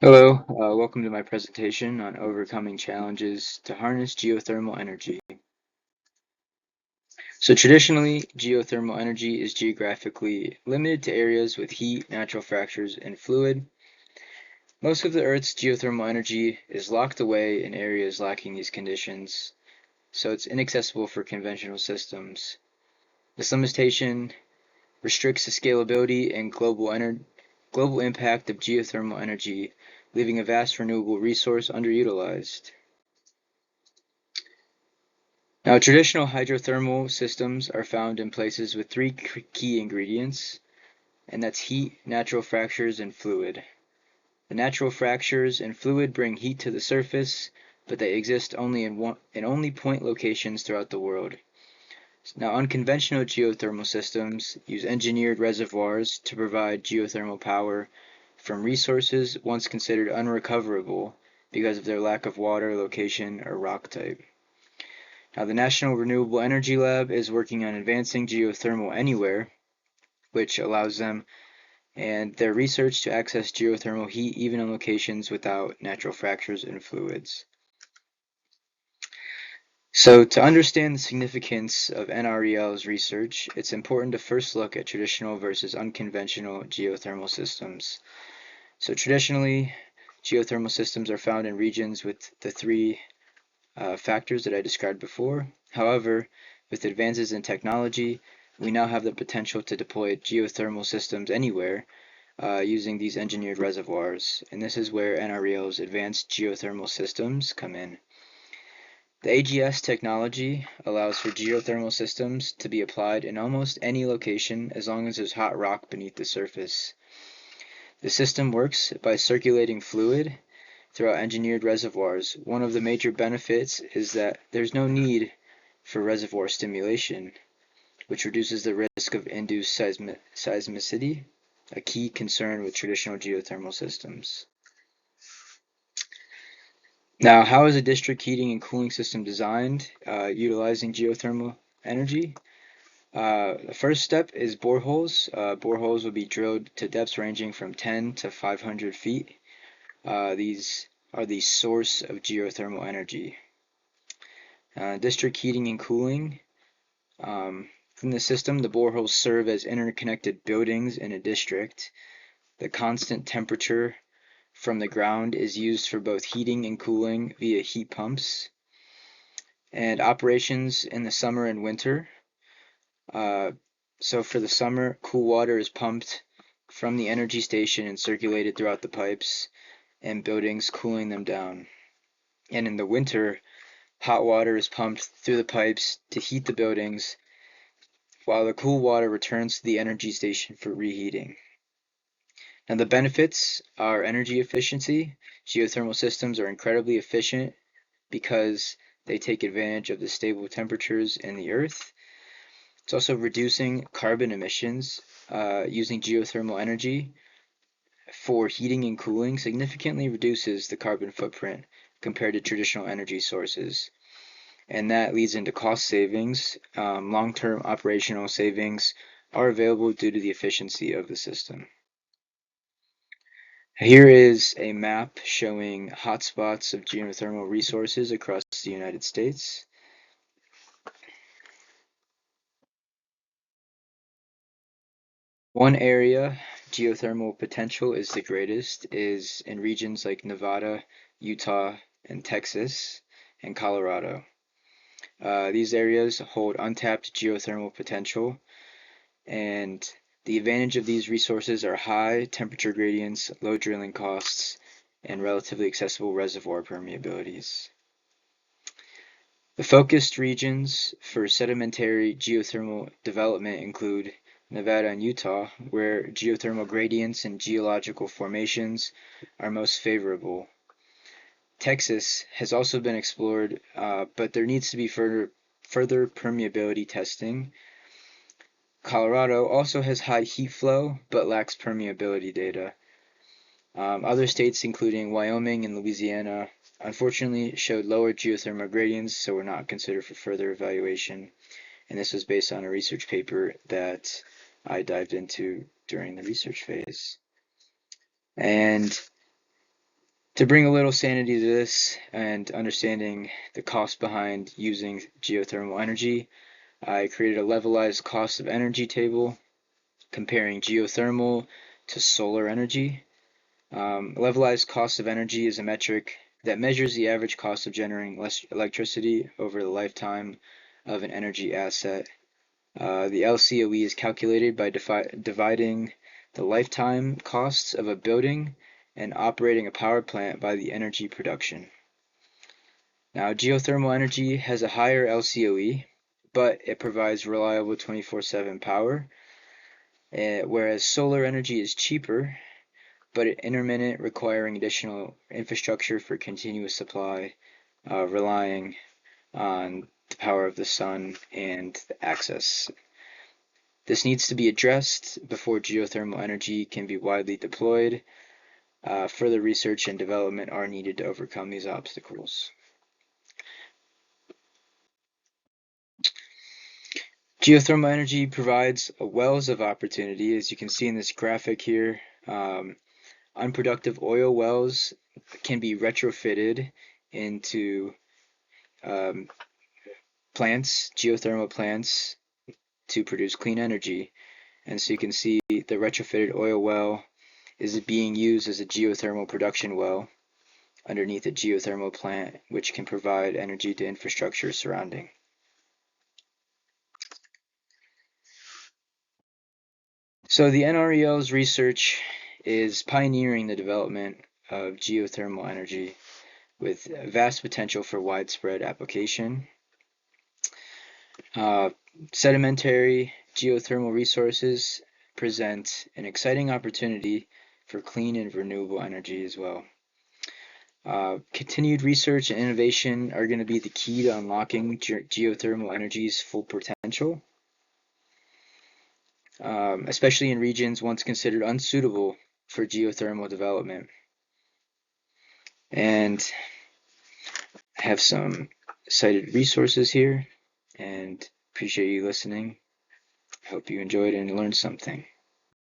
Hello, welcome to my presentation on overcoming challenges to harness geothermal energy. So traditionally, geothermal energy is geographically limited to areas with heat, natural fractures, and fluid. Most of the Earth's geothermal energy is locked away in areas lacking these conditions, so it's inaccessible for conventional systems. This limitation restricts the scalability and global impact of geothermal energy, leaving a vast renewable resource underutilized. Now, traditional hydrothermal systems are found in places with three key ingredients, and that's heat, natural fractures, and fluid. The natural fractures and fluid bring heat to the surface, but they exist only in only point locations throughout the world. Now, unconventional geothermal systems use engineered reservoirs to provide geothermal power from resources once considered unrecoverable because of their lack of water, location, or rock type. Now, the National Renewable Energy Lab is working on advancing geothermal anywhere, which allows them and their research to access geothermal heat even in locations without natural fractures and fluids. So, to understand the significance of NREL's research, it's important to first look at traditional versus unconventional geothermal systems. So, traditionally, geothermal systems are found in regions with the three factors that I described before. However, with advances in technology, we now have the potential to deploy geothermal systems anywhere using these engineered reservoirs, and this is where NREL's advanced geothermal systems come in. The AGS technology allows for geothermal systems to be applied in almost any location as long as there's hot rock beneath the surface. The system works by circulating fluid throughout engineered reservoirs. One of the major benefits is that there's no need for reservoir stimulation, which reduces the risk of induced seismicity, a key concern with traditional geothermal systems. Now, how is a district heating and cooling system designed utilizing geothermal energy? The first step is boreholes. Boreholes will be drilled to depths ranging from 10 to 500 feet. These are the source of geothermal energy. District heating and cooling. From the system, the boreholes serve as interconnected buildings in a district. The constant temperature from the ground is used for both heating and cooling via heat pumps. And operations in the summer and winter. So for the summer, cool water is pumped from the energy station and circulated throughout the pipes and buildings, cooling them down. And in the winter, hot water is pumped through the pipes to heat the buildings, while the cool water returns to the energy station for reheating. Now, the benefits are energy efficiency. Geothermal systems are incredibly efficient because they take advantage of the stable temperatures in the earth. It's also reducing carbon emissions. Using geothermal energy for heating and cooling significantly reduces the carbon footprint compared to traditional energy sources. And that leads into cost savings. Long-term operational savings are available due to the efficiency of the system. Here is a map showing hotspots of geothermal resources across the United States. One area geothermal potential is the greatest is in regions like Nevada, Utah, and Texas, and Colorado. These areas hold untapped geothermal potential, and the advantage of these resources are high temperature gradients, low drilling costs, and relatively accessible reservoir permeabilities. The focused regions for sedimentary geothermal development include Nevada and Utah, where geothermal gradients and geological formations are most favorable. Texas has also been explored, but there needs to be further permeability testing. Colorado also has high heat flow, but lacks permeability data. Other states, including Wyoming and Louisiana, unfortunately showed lower geothermal gradients, so were not considered for further evaluation. And this was based on a research paper that I dived into during the research phase. And To bring a little sanity to this and understanding the cost behind using geothermal energy, I created a levelized cost of energy table comparing geothermal to solar energy. Levelized cost of energy is a metric that measures the average cost of generating electricity over the lifetime of an energy asset. The LCOE is calculated by dividing the lifetime costs of a building and operating a power plant by the energy production. Now, geothermal energy has a higher LCOE, but it provides reliable 24/7 power, whereas solar energy is cheaper, but intermittent, requiring additional infrastructure for continuous supply, relying on the power of the sun and the access. This needs to be addressed before geothermal energy can be widely deployed. Further research and development are needed to overcome these obstacles. Geothermal energy provides wells of opportunity, as you can see in this graphic here. Unproductive oil wells can be retrofitted into geothermal plants, to produce clean energy. And so you can see the retrofitted oil well is being used as a geothermal production well underneath a geothermal plant, which can provide energy to infrastructure surrounding. So the NREL's research is pioneering the development of geothermal energy with vast potential for widespread application. Sedimentary geothermal resources present an exciting opportunity for clean and renewable energy as well. Continued research and innovation are going to be the key to unlocking geothermal energy's full potential, especially in regions once considered unsuitable for geothermal development. And I have some cited resources here, and appreciate you listening. I hope you enjoyed and learned something.